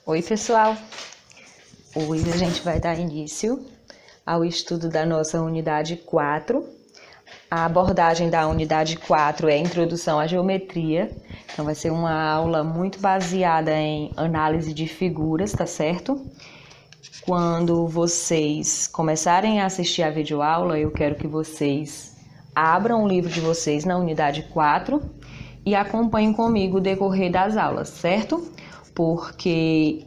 Oi, pessoal! Hoje a gente vai dar início ao estudo da nossa unidade 4. A abordagem da unidade 4 é a introdução à geometria. Então vai ser uma aula muito baseada em análise de figuras, tá certo? Quando vocês começarem a assistir a videoaula, eu quero que vocês abram o livro de vocês na unidade 4 e acompanhem comigo o decorrer das aulas, certo? Porque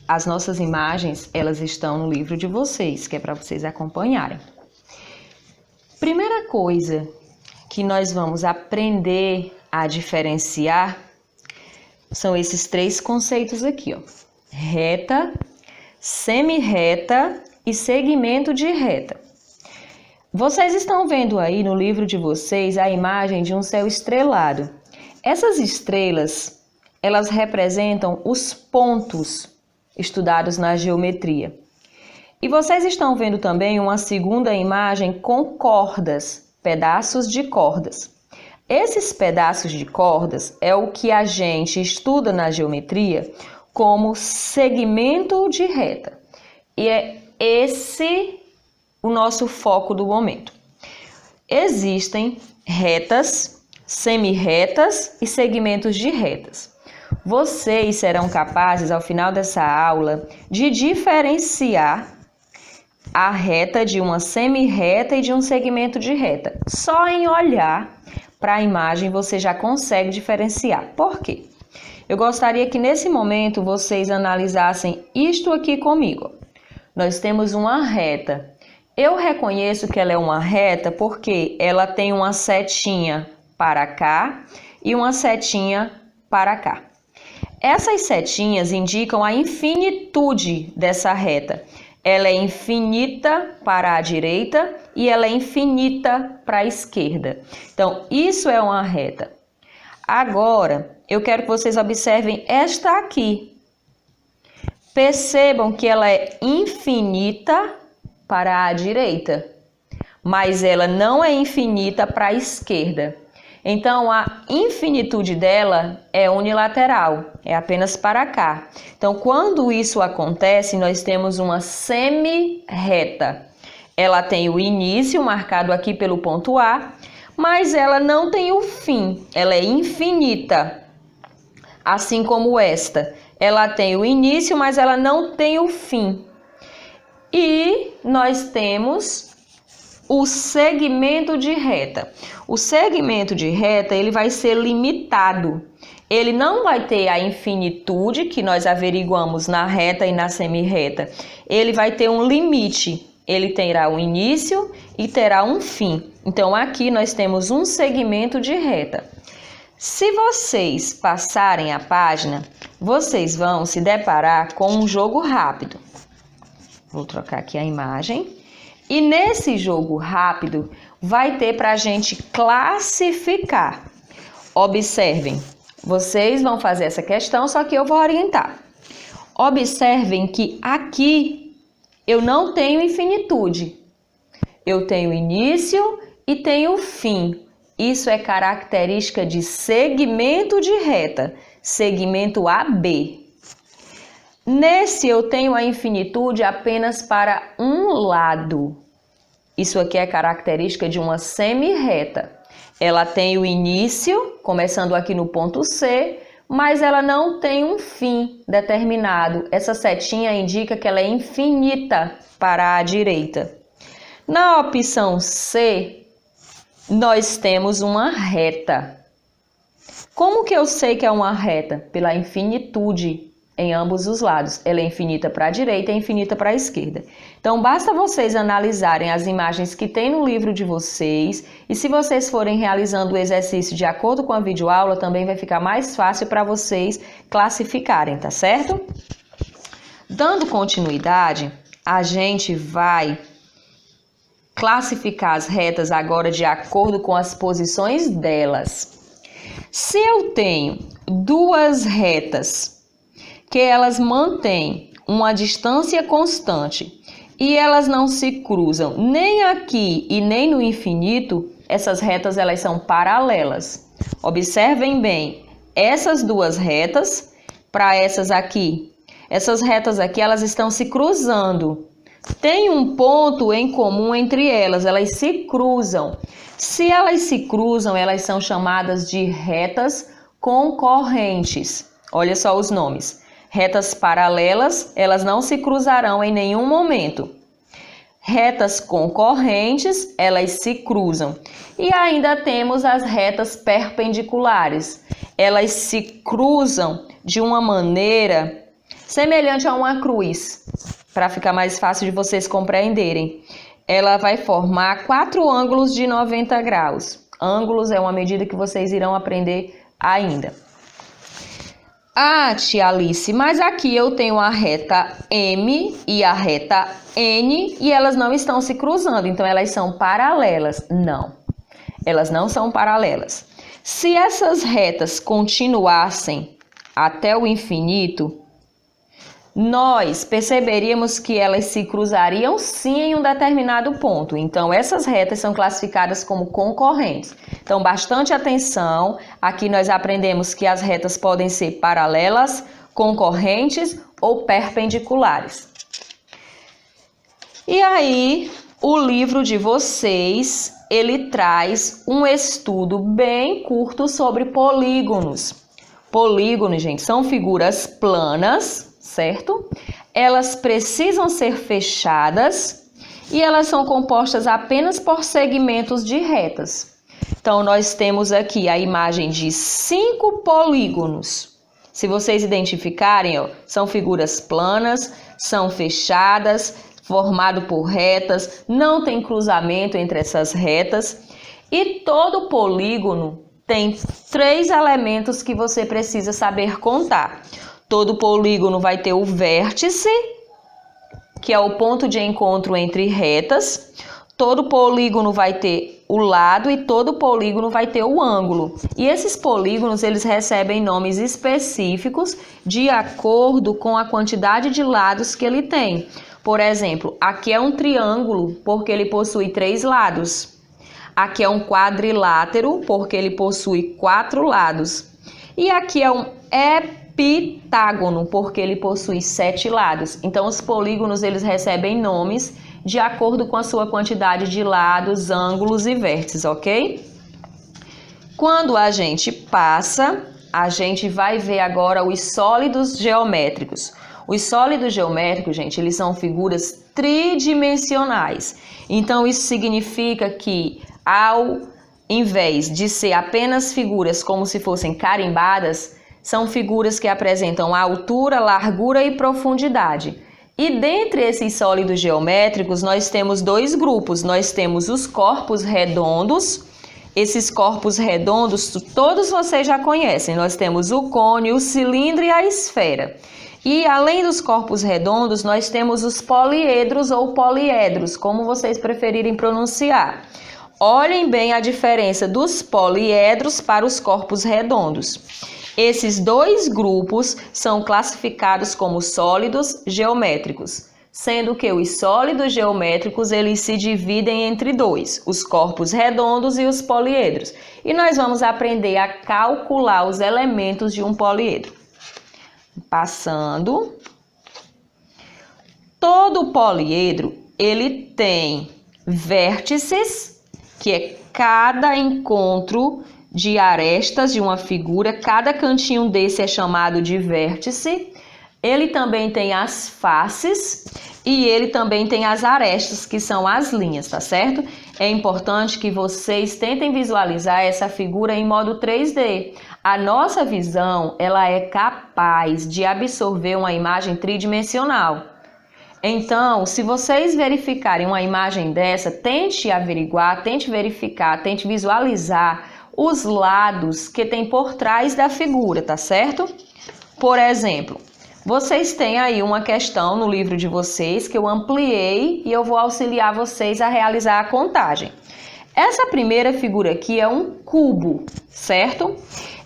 as nossas imagens, elas estão no livro de vocês, que é para vocês acompanharem. Primeira coisa que nós vamos aprender a diferenciar são esses três conceitos aqui, ó. Reta, semi-reta e segmento de reta. Vocês estão vendo aí no livro de vocês a imagem de um céu estrelado. Essas estrelas, elas representam os pontos estudados na geometria. E vocês estão vendo também uma segunda imagem com cordas, pedaços de cordas. Esses pedaços de cordas é o que a gente estuda na geometria como segmento de reta. E é esse o nosso foco do momento. Existem retas, semi-retas e segmentos de retas. Vocês serão capazes, ao final dessa aula, de diferenciar a reta de uma semi-reta e de um segmento de reta. Só em olhar para a imagem você já consegue diferenciar. Por quê? Eu gostaria que nesse momento vocês analisassem isto aqui comigo. Nós temos uma reta. Eu reconheço que ela é uma reta porque ela tem uma setinha para cá e uma setinha para cá. Essas setinhas indicam a infinitude dessa reta. Ela é infinita para a direita e ela é infinita para a esquerda. Então, isso é uma reta. Agora, eu quero que vocês observem esta aqui. Percebam que ela é infinita para a direita, mas ela não é infinita para a esquerda. Então, a infinitude dela é unilateral, é apenas para cá. Então, quando isso acontece, nós temos uma semi-reta. Ela tem o início, marcado aqui pelo ponto A, mas ela não tem o fim, ela é infinita. Assim como esta, ela tem o início, mas ela não tem o fim. E nós temos o segmento de reta. O segmento de reta, ele vai ser limitado. Ele não vai ter a infinitude que nós averiguamos na reta e na semi-reta. Ele vai ter um limite. Ele terá um início e terá um fim. Então, aqui nós temos um segmento de reta. Se vocês passarem a página, vocês vão se deparar com um jogo rápido. Vou trocar aqui a imagem. E nesse jogo rápido, vai ter para a gente classificar. Observem, vocês vão fazer essa questão, só que eu vou orientar. Observem que aqui eu não tenho infinitude. Eu tenho início e tenho fim. Isso é característica de segmento de reta, segmento AB. Nesse eu tenho a infinitude apenas para um lado. Isso aqui é característica de uma semi-reta. Ela tem o início, começando aqui no ponto C, mas ela não tem um fim determinado. Essa setinha indica que ela é infinita para a direita. Na opção C, nós temos uma reta. Como que eu sei que é uma reta? Pela infinitude em ambos os lados. Ela é infinita para a direita e infinita para a esquerda. Então, basta vocês analisarem as imagens que tem no livro de vocês e se vocês forem realizando o exercício de acordo com a videoaula, também vai ficar mais fácil para vocês classificarem, tá certo? Dando continuidade, a gente vai classificar as retas agora de acordo com as posições delas. Se eu tenho duas retas que elas mantêm uma distância constante e elas não se cruzam nem aqui e nem no infinito, essas retas elas são paralelas. Observem bem, essas duas retas para essas aqui, Essas retas aqui, elas estão se cruzando. Tem um ponto em comum entre elas, elas se cruzam. Se elas se cruzam, elas são chamadas de retas concorrentes. Olha só os nomes. Retas paralelas, elas não se cruzarão em nenhum momento. Retas concorrentes, elas se cruzam. E ainda temos as retas perpendiculares. Elas se cruzam de uma maneira semelhante a uma cruz, para ficar mais fácil de vocês compreenderem. Ela vai formar 4 ângulos de 90 graus. Ângulos é uma medida que vocês irão aprender ainda. Ah, tia Alice, mas aqui eu tenho a reta M e a reta N e elas não estão se cruzando, então elas são paralelas. Não, elas não são paralelas. Se essas retas continuassem até o infinito, nós perceberíamos que elas se cruzariam sim em um determinado ponto. Então, essas retas são classificadas como concorrentes. Então, bastante atenção. Aqui nós aprendemos que as retas podem ser paralelas, concorrentes ou perpendiculares. E aí, o livro de vocês, ele traz um estudo bem curto sobre polígonos. Polígonos, gente, são figuras planas, certo? Elas precisam ser fechadas e elas são compostas apenas por segmentos de retas. Então, nós temos aqui a imagem de 5 polígonos. Se vocês identificarem, ó, são figuras planas, são fechadas, formado por retas, não tem cruzamento entre essas retas. E todo polígono tem 3 elementos que você precisa saber contar. Todo polígono vai ter o vértice, que é o ponto de encontro entre retas. Todo polígono vai ter o lado e todo polígono vai ter o ângulo. E esses polígonos, eles recebem nomes específicos de acordo com a quantidade de lados que ele tem. Por exemplo, aqui é um triângulo porque ele possui 3 lados. Aqui é um quadrilátero porque ele possui 4 lados. E aqui é um heptágono porque ele possui 7 lados. Então, os polígonos, eles recebem nomes de acordo com a sua quantidade de lados, ângulos e vértices, ok? Quando a gente passa, a gente vai ver agora os sólidos geométricos. Os sólidos geométricos, gente, eles são figuras tridimensionais. Então, isso significa que, ao invés de ser apenas figuras como se fossem carimbadas, são figuras que apresentam altura, largura e profundidade. E dentre esses sólidos geométricos, nós temos 2 grupos. Nós temos os corpos redondos. Esses corpos redondos, todos vocês já conhecem. Nós temos o cone, o cilindro e a esfera. E além dos corpos redondos, nós temos os poliedros ou poliedros, como vocês preferirem pronunciar. Olhem bem a diferença dos poliedros para os corpos redondos. Esses 2 grupos são classificados como sólidos geométricos, sendo que os sólidos geométricos eles se dividem entre 2, os corpos redondos e os poliedros. E nós vamos aprender a calcular os elementos de um poliedro. Passando, todo poliedro ele tem vértices, que é cada encontro de arestas de uma figura, cada cantinho desse é chamado de vértice. Ele também tem as faces e ele também tem as arestas, que são as linhas, tá certo? É importante que vocês tentem visualizar essa figura em modo 3D. A nossa visão, ela é capaz de absorver uma imagem tridimensional. Então, se vocês verificarem uma imagem dessa, tente averiguar, tente verificar, tente visualizar os lados que tem por trás da figura, tá certo? Por exemplo, vocês têm aí uma questão no livro de vocês que eu ampliei e eu vou auxiliar vocês a realizar a contagem. Essa primeira figura aqui é um cubo, certo?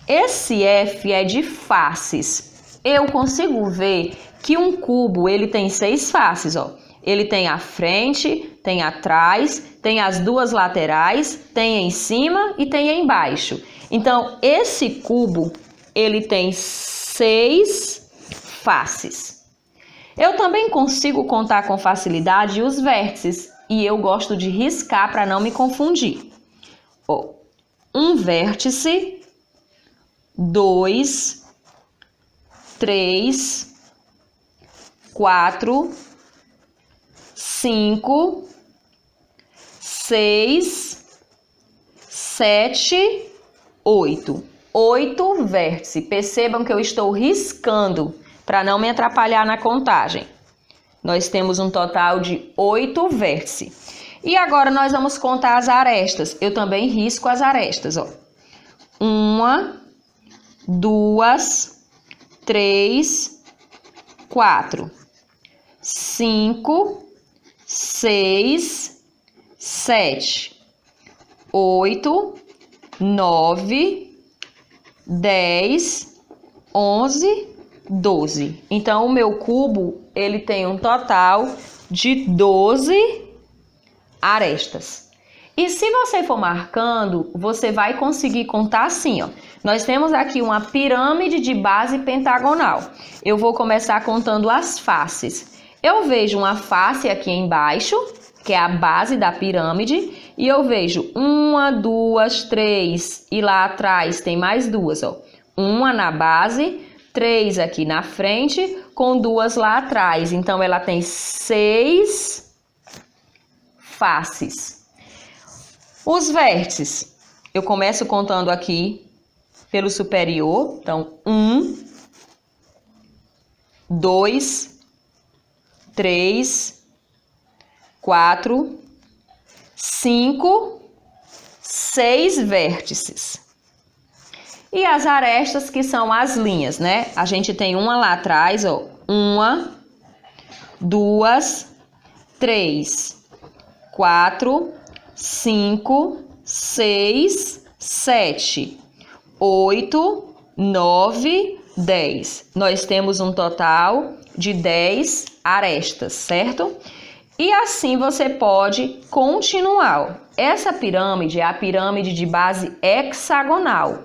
Esse F é de faces. Eu consigo ver que um cubo ele tem 6 faces, ó. Ele tem a frente, tem atrás, tem as 2 laterais, tem em cima e tem embaixo. Então, esse cubo, ele tem 6 faces. Eu também consigo contar com facilidade os vértices e eu gosto de riscar para não me confundir. Ó, um vértice, 2, 3, 4, 5, 6, 7, 8. 8 vértices. Percebam que eu estou riscando para não me atrapalhar na contagem. Nós temos um total de 8 vértices. E agora nós vamos contar as arestas. Eu também risco as arestas, ó. 1, 2, 3, 4, 5, 6, 7, 8, 9, 10, 11, 12. Então, o meu cubo, ele tem um total de 12 arestas. E se você for marcando, você vai conseguir contar assim, ó. Nós temos aqui uma pirâmide de base pentagonal. Eu vou começar contando as faces. Eu vejo uma face aqui embaixo, que é a base da pirâmide, e eu vejo 1, 2, 3, e lá atrás tem mais duas, ó. 1 na base, 3 aqui na frente, com 2 lá atrás. Então, ela tem 6 faces. Os vértices, eu começo contando aqui pelo superior. Então, 1, 2, 3, 4, 5, 6 vértices. E as arestas, que são as linhas, né? A gente tem uma lá atrás, ó. 1, 2, 3, 4, 5, 6, 7, 8, 9, 10. Nós temos um total de 10 arestas, certo? E assim você pode continuar. Essa pirâmide é a pirâmide de base hexagonal.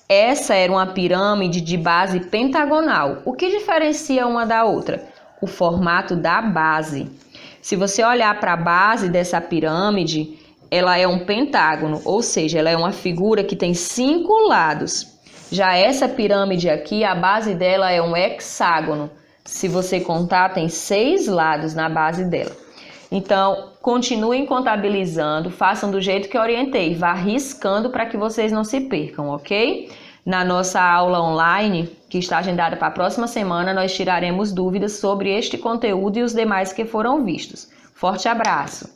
Essa era uma pirâmide de base pentagonal. O que diferencia uma da outra? O formato da base. Se você olhar para a base dessa pirâmide, ela é um pentágono, ou seja, ela é uma figura que tem 5 lados. Já essa pirâmide aqui, a base dela é um hexágono. Se você contar, tem 6 lados na base dela. Então, continuem contabilizando, façam do jeito que eu orientei, vá riscando para que vocês não se percam, ok? Na nossa aula online, que está agendada para a próxima semana, nós tiraremos dúvidas sobre este conteúdo e os demais que foram vistos. Forte abraço!